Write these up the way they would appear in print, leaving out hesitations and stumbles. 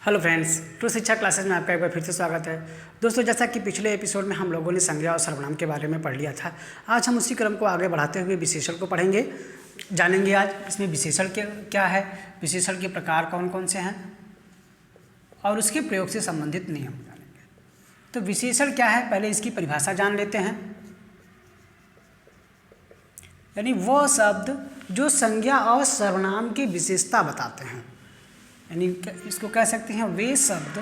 Hello friends, true शिक्षा classes में आपका एक बार फिर से स्वागत है। दोस्तों, जैसा कि पिछले एपिसोड में हम लोगों ने संज्ञा और सर्वनाम के बारे में पढ़ लिया था, आज हम उसी क्रम को आगे बढ़ाते हुए विशेषण को पढ़ेंगे, जानेंगे आज इसमें विशेषण क्या है, विशेषण के प्रकार कौन कौन से हैं और उसके प्रयोग से संबंधित नियम जानेंगे। तो विशेषण क्या है, पहले इसकी परिभाषा जान लेते हैं। यानी वह शब्द जो संज्ञा और सर्वनाम की विशेषता बताते हैं, यानी इसको कह सकते हैं वे शब्द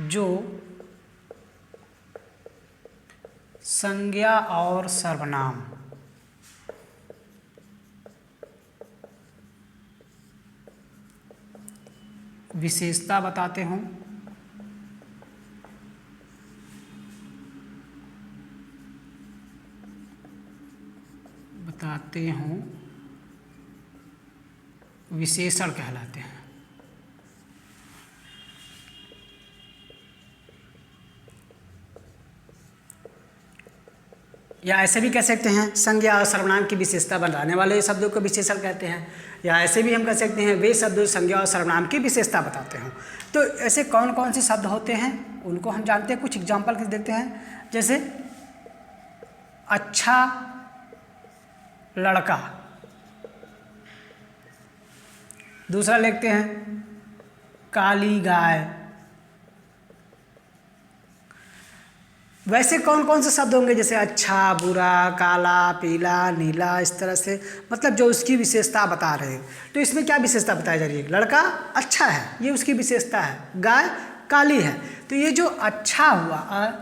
जो संज्ञा और सर्वनाम विशेषता बताते हों, विशेषण कहलाते हैं। या ऐसे भी कह सकते हैं संज्ञा और सर्वनाम की विशेषता बताने वाले शब्दों को विशेषण कहते हैं, या ऐसे भी हम कह सकते हैं वे शब्द संज्ञा और सर्वनाम की विशेषता बताते हैं। तो ऐसे कौन कौन से शब्द होते हैं उनको हम जानते हैं, कुछ एग्जाम्पल देखते हैं। जैसे अच्छा लड़का, दूसरा लिखते हैं काली गाय। वैसे कौन कौन से शब्द होंगे, जैसे अच्छा, बुरा, काला, पीला, नीला, इस तरह से, मतलब जो उसकी विशेषता बता रहे हैं। तो इसमें क्या विशेषता बताई जा रही है? लड़का अच्छा है, ये उसकी विशेषता है। गाय काली है, तो ये जो अच्छा हुआ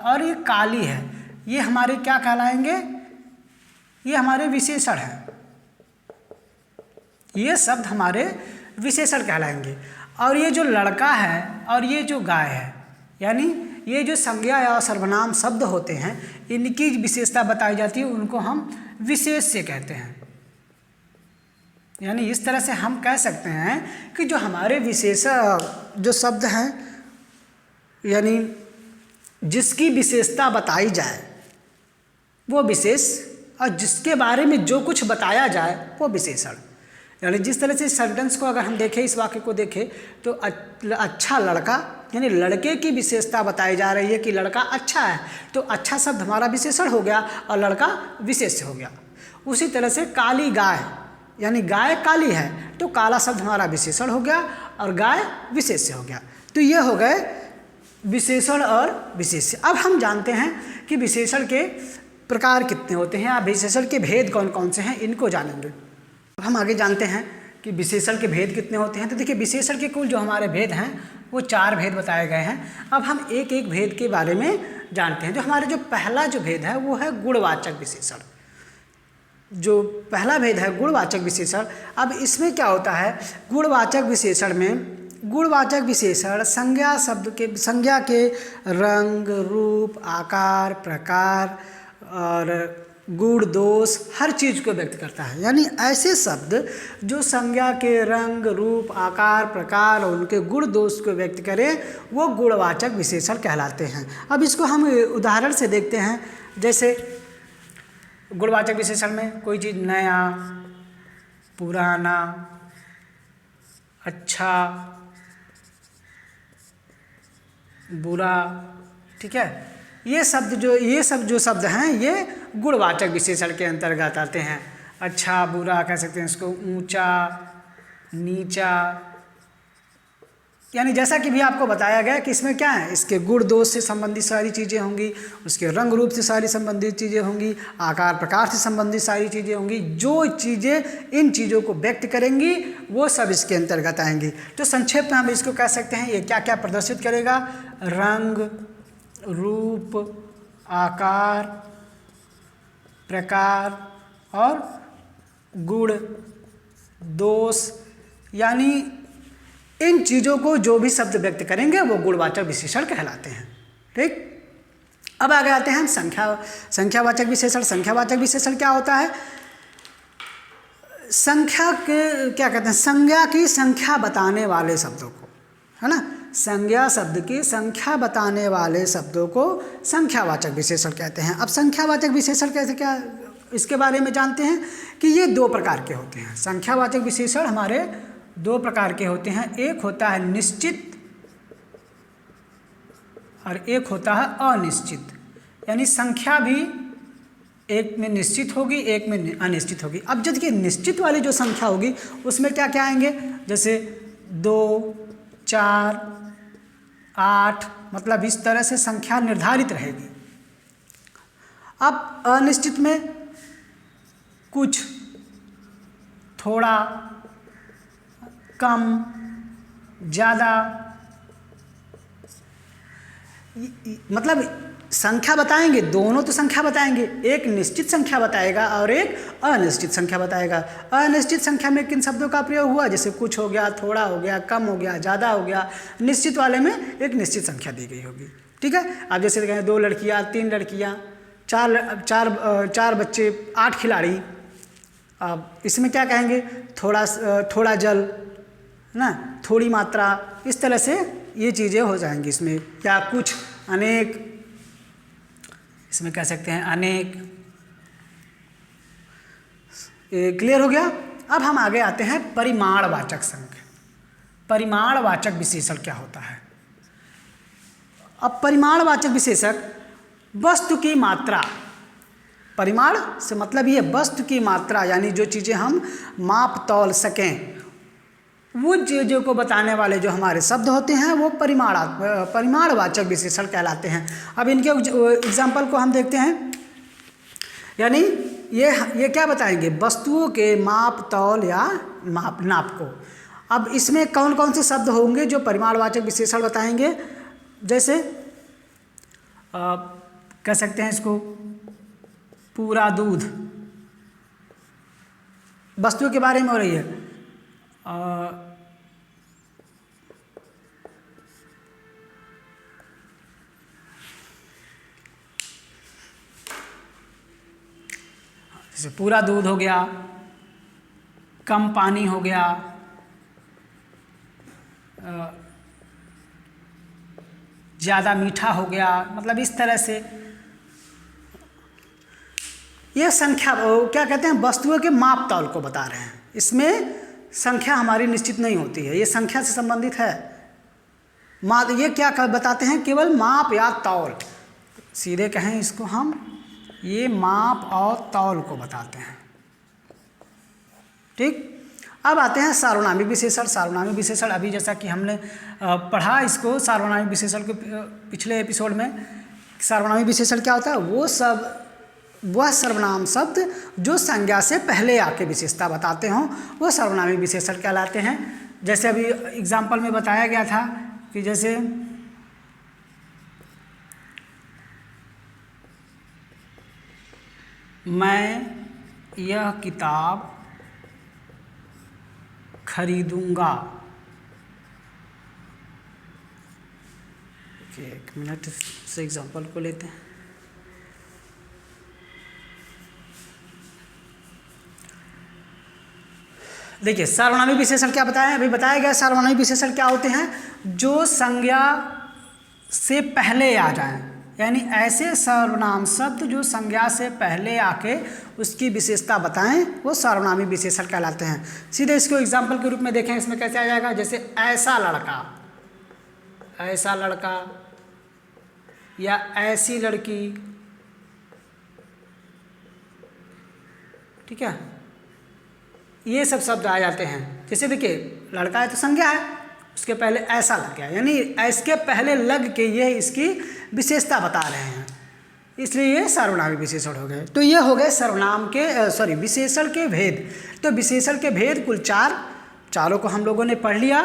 और ये काली है, ये हमारे क्या कहलाएंगे? ये हमारे विशेषण हैं। ये शब्द हमारे विशेषण कहलाएंगे। और ये जो लड़का है और ये जो गाय है, यानी ये जो संज्ञा या सर्वनाम शब्द होते हैं, इनकी विशेषता बताई जाती है, उनको हम विशेष से कहते हैं। यानी इस तरह से हम कह सकते हैं कि जो हमारे विशेष जो शब्द हैं, यानी जिसकी विशेषता बताई जाए वो विशेष, और जिसके बारे में जो कुछ बताया जाए वो विशेषण। यानी जिस तरह से सेंटेंस को अगर हम देखें, इस वाक्य को देखें, तो अच्छा लड़का, यानी लड़के की विशेषता बताई जा रही है कि लड़का अच्छा है, तो अच्छा शब्द हमारा विशेषण हो गया और लड़का विशेष्य हो गया। उसी तरह से काली गाय, यानी गाय काली है, तो काला शब्द हमारा विशेषण हो गया और गाय विशेष्य हो गया। तो ये हो गए विशेषण और विशेष्य। अब हम जानते हैं कि विशेषण के प्रकार कितने होते हैं, या विशेषण के भेद कौन कौन से हैं, इनको जानेंगे। अब हम आगे जानते हैं कि विशेषण के भेद कितने होते हैं। तो देखिए, विशेषण के कुल जो हमारे भेद हैं वो 4 भेद बताए गए हैं। अब हम एक एक भेद के बारे में जानते हैं। जो हमारे जो पहला जो भेद है वो है गुणवाचक विशेषण। जो पहला भेद है गुणवाचक विशेषण। अब इसमें क्या होता है, गुणवाचक विशेषण में, गुणवाचक विशेषण संज्ञा के रंग, रूप, आकार, प्रकार और गुण, दोष, हर चीज़ को व्यक्त करता है। यानी ऐसे शब्द जो संज्ञा के रंग, रूप, आकार, प्रकार और उनके गुण, दोष को व्यक्त करें, वो गुणवाचक विशेषण कहलाते हैं। अब इसको हम उदाहरण से देखते हैं। जैसे गुणवाचक विशेषण में कोई चीज़ नया, पुराना, अच्छा, बुरा, ठीक है, ये सब जो शब्द हैं ये गुणवाचक विशेषण के अंतर्गत आते हैं। अच्छा, बुरा कह सकते हैं इसको, ऊंचा, नीचा, यानी जैसा कि भी आपको बताया गया कि इसमें क्या है, इसके गुण दोष से संबंधित सारी चीज़ें होंगी, उसके रंग रूप से सारी संबंधित चीज़ें होंगी, आकार प्रकार से संबंधित सारी चीज़ें होंगी। जो चीज़ें इन चीज़ों को व्यक्त करेंगी वो सब इसके अंतर्गत आएंगी। तो संक्षेप में हम इसको कह सकते हैं, ये क्या क्या प्रदर्शित करेगा? रंग, रूप, आकार, प्रकार और गुण, दोष, यानी इन चीज़ों को जो भी शब्द व्यक्त करेंगे वो गुणवाचक विशेषण कहलाते हैं। ठीक, अब आगे आते हैं हम संख्यावाचक विशेषण। संख्यावाचक विशेषण क्या होता है? संख्या के क्या कहते हैं, संज्ञा की संख्या बताने वाले शब्दों को, है ना, संज्ञा शब्द की संख्या बताने वाले शब्दों को संख्यावाचक विशेषण कहते हैं। अब संख्यावाचक विशेषण कैसे, क्या इसके बारे में जानते हैं कि ये 2 प्रकार के होते हैं। संख्यावाचक विशेषण हमारे दो प्रकार के होते हैं, एक होता है निश्चित और एक होता है अनिश्चित। यानी संख्या भी एक में निश्चित होगी, एक में अनिश्चित होगी। अब जब कि निश्चित वाली जो संख्या होगी उसमें क्या क्या आएंगे, जैसे 2, 4, 8, मतलब इस तरह से संख्या निर्धारित रहेगी। अब अनिश्चित में कुछ, थोड़ा, कम, ज़्यादा, मतलब संख्या बताएंगे, दोनों तो संख्या बताएंगे, एक निश्चित संख्या बताएगा और एक अनिश्चित संख्या बताएगा। अनिश्चित संख्या में किन शब्दों का प्रयोग हुआ, जैसे कुछ हो गया, थोड़ा हो गया, कम हो गया, ज़्यादा हो गया। निश्चित वाले में एक निश्चित संख्या दी गई होगी, ठीक है। अब जैसे कहें 2 लड़कियाँ, 3 लड़कियाँ, 4 बच्चे, 8 खिलाड़ी। अब इसमें क्या कहेंगे, थोड़ा जल, है ना, थोड़ी मात्रा, इस तरह से ये चीज़ें हो जाएंगी इसमें। या कुछ, अनेक, इसमें कह सकते हैं अनेक। क्लियर हो गया। अब हम आगे आते हैं परिमाणवाचक संख्या। परिमाणवाचक विशेषण क्या होता है। अब परिमाणवाचक विशेषक वस्तु की मात्रा, परिमाण से मतलब ये वस्तु की मात्रा, यानी जो चीज़ें हम माप तौल सकें, वो चीज़ों को बताने वाले जो हमारे शब्द होते हैं वो परिमाणवाचक विशेषण कहलाते हैं। अब इनके एग्जाम्पल को हम देखते हैं। यानी ये क्या बताएंगे, वस्तुओं के माप तौल या नाप को। अब इसमें कौन कौन से शब्द होंगे जो परिमाणवाचक विशेषण बताएंगे, जैसे कह सकते हैं इसको पूरा दूध, वस्तुओं के बारे में हो रही है। जैसे पूरा दूध हो गया, कम पानी हो गया, ज़्यादा मीठा हो गया, मतलब इस तरह से ये संख्या क्या कहते हैं, वस्तुओं के माप तौल को बता रहे हैं। इसमें संख्या हमारी निश्चित नहीं होती है, ये संख्या से संबंधित है। ये क्या बताते हैं, केवल माप या तौल, सीधे कहें इसको हम, ये माप और तौल को बताते हैं, ठीक। अब आते हैं सार्वनामिक विशेषण। सार्वनामिक विशेषण अभी जैसा कि हमने पढ़ा इसको, सार्वनामिक विशेषण के पिछले एपिसोड में। सार्वनामिक विशेषण क्या होता है, वह सर्वनाम शब्द जो संज्ञा से पहले आके विशेषता बताते हों वो सर्वनामिक विशेषण कहलाते हैं। जैसे अभी एग्जाम्पल में बताया गया था कि जैसे मैं यह किताब खरीदूंगा। एक मिनट से एग्जाम्पल को लेते हैं। देखिए सार्वनामिक विशेषण क्या बताया, अभी बताया गया सार्वनामिक विशेषण क्या होते हैं, जो संज्ञा से पहले आ जाएं, यानी ऐसे सर्वनाम शब्द जो संज्ञा से पहले आके उसकी विशेषता बताएं वो सार्वनामिक विशेषण कहलाते हैं। सीधे इसको एग्जाम्पल के रूप में देखें, इसमें कैसे आ जाएगा, जैसे ऐसा लड़का, ऐसा लड़का, या ऐसी लड़की, ठीक है, ये सब शब्द आ जाते हैं। जैसे देखिए लड़का है तो संज्ञा है, उसके पहले ऐसा लग गया, यानी इसके पहले लग के ये इसकी विशेषता बता रहे हैं, इसलिए ये सार्वनामिक विशेषण हो गए। तो ये हो गए सर्वनाम के विशेषण के भेद। तो विशेषण के भेद कुल 4, चारों को हम लोगों ने पढ़ लिया।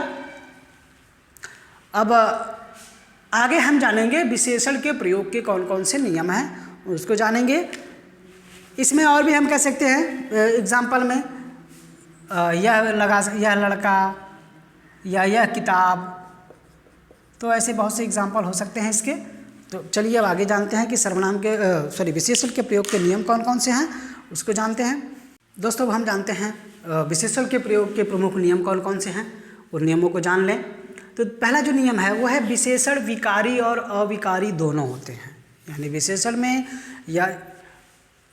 अब आगे हम जानेंगे विशेषण के प्रयोग के कौन कौन से नियम हैं, उसको जानेंगे। इसमें और भी हम कह सकते हैं एग्जाम्पल में यह लड़का या यह किताब, तो ऐसे बहुत से एग्जाम्पल हो सकते हैं इसके। तो चलिए अब आगे जानते हैं कि सर्वनाम के विशेषण के प्रयोग के नियम कौन कौन से हैं, उसको जानते हैं। दोस्तों हम जानते हैं विशेषण के प्रयोग के प्रमुख नियम कौन कौन से हैं, उन नियमों को जान लें। तो पहला जो नियम है वो है विशेषण विकारी और अविकारी दोनों होते हैं। यानी विशेषण में या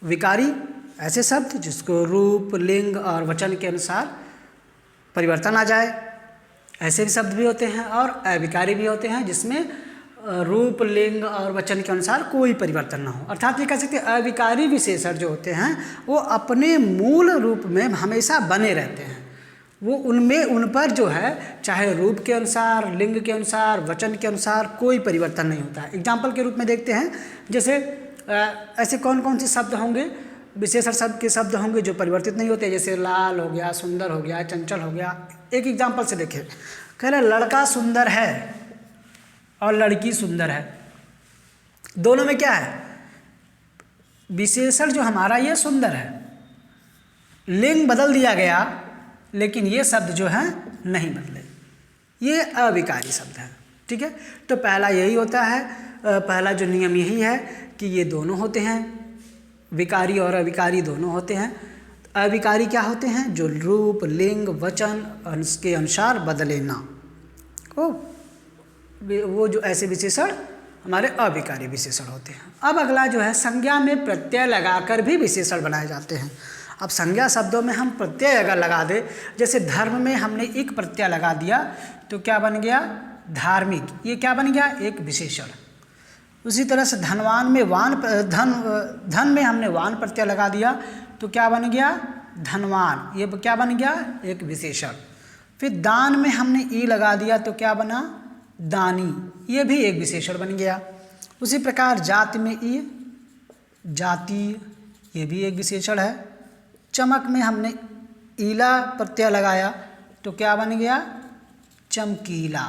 विकारी ऐसे शब्द जिसको रूप, लिंग और वचन के अनुसार परिवर्तन आ जाए, ऐसे भी शब्द भी होते हैं। और अविकारी भी होते हैं जिसमें रूप, लिंग और वचन के अनुसार कोई परिवर्तन ना हो। अर्थात ये कह सकते हैं अविकारी विशेषण जो होते हैं वो अपने मूल रूप में हमेशा बने रहते हैं। वो उनमें उन पर जो है चाहे रूप के अनुसार, लिंग के अनुसार, वचन के अनुसार कोई परिवर्तन नहीं होता है। एग्जाम्पल के रूप में देखते हैं, जैसे ऐसे कौन कौन से शब्द होंगे, विशेषण शब्द के शब्द होंगे जो परिवर्तित नहीं होते, जैसे लाल हो गया, सुंदर हो गया, चंचल हो गया। एक एग्जाम्पल से देखें, कह रहे लड़का सुंदर है और लड़की सुंदर है, दोनों में क्या है, विशेषण जो हमारा ये सुंदर है, लिंग बदल दिया गया लेकिन ये शब्द जो है नहीं बदले, ये अविकारी शब्द है। ठीक है, तो पहला यही होता है, पहला जो नियम यही है कि ये दोनों होते हैं, विकारी और अविकारी दोनों होते हैं। अविकारी क्या होते हैं, जो रूप, लिंग, वचन के अनुसार बदले ना, वो जो ऐसे विशेषण हमारे अविकारी विशेषण होते हैं। अब अगला जो है, संज्ञा में प्रत्यय लगाकर भी विशेषण बनाए जाते हैं। अब संज्ञा शब्दों में हम प्रत्यय अगर लगा दें, जैसे धर्म में हमने एक प्रत्यय लगा दिया तो क्या बन गया, धार्मिक, ये क्या बन गया, एक विशेषण। उसी तरह से धनवान में धन में हमने वान प्रत्यय लगा दिया तो क्या बन गया, धनवान, ये क्या बन गया, एक विशेषण। फिर दान में हमने ई लगा दिया तो क्या बना, दानी, ये भी एक विशेषण बन गया। उसी प्रकार जाति में ई, जाति, ये भी एक विशेषण है। चमक में हमने ईला प्रत्यय लगाया तो क्या बन गया, चमकीला।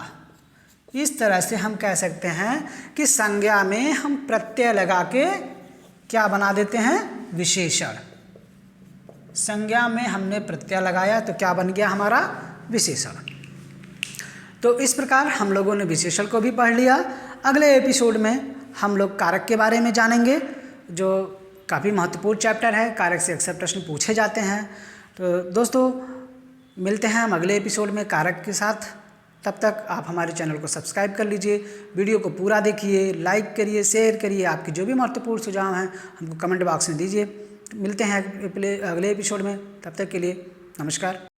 इस तरह से हम कह सकते हैं कि संज्ञा में हम प्रत्यय लगा के क्या बना देते हैं, विशेषण। संज्ञा में हमने प्रत्यय लगाया तो क्या बन गया हमारा, विशेषण। तो इस प्रकार हम लोगों ने विशेषण को भी पढ़ लिया। अगले एपिसोड में हम लोग कारक के बारे में जानेंगे, जो काफ़ी महत्वपूर्ण चैप्टर है, कारक से अक्सर प्रश्न पूछे जाते हैं। तो दोस्तों मिलते हैं हम अगले एपिसोड में कारक के साथ। तब तक आप हमारे चैनल को सब्सक्राइब कर लीजिए, वीडियो को पूरा देखिए, लाइक करिए, शेयर करिए, आपके जो भी महत्वपूर्ण सुझाव हैं हमको कमेंट बॉक्स में दीजिए। मिलते हैं अगले एपिसोड में, तब तक के लिए नमस्कार।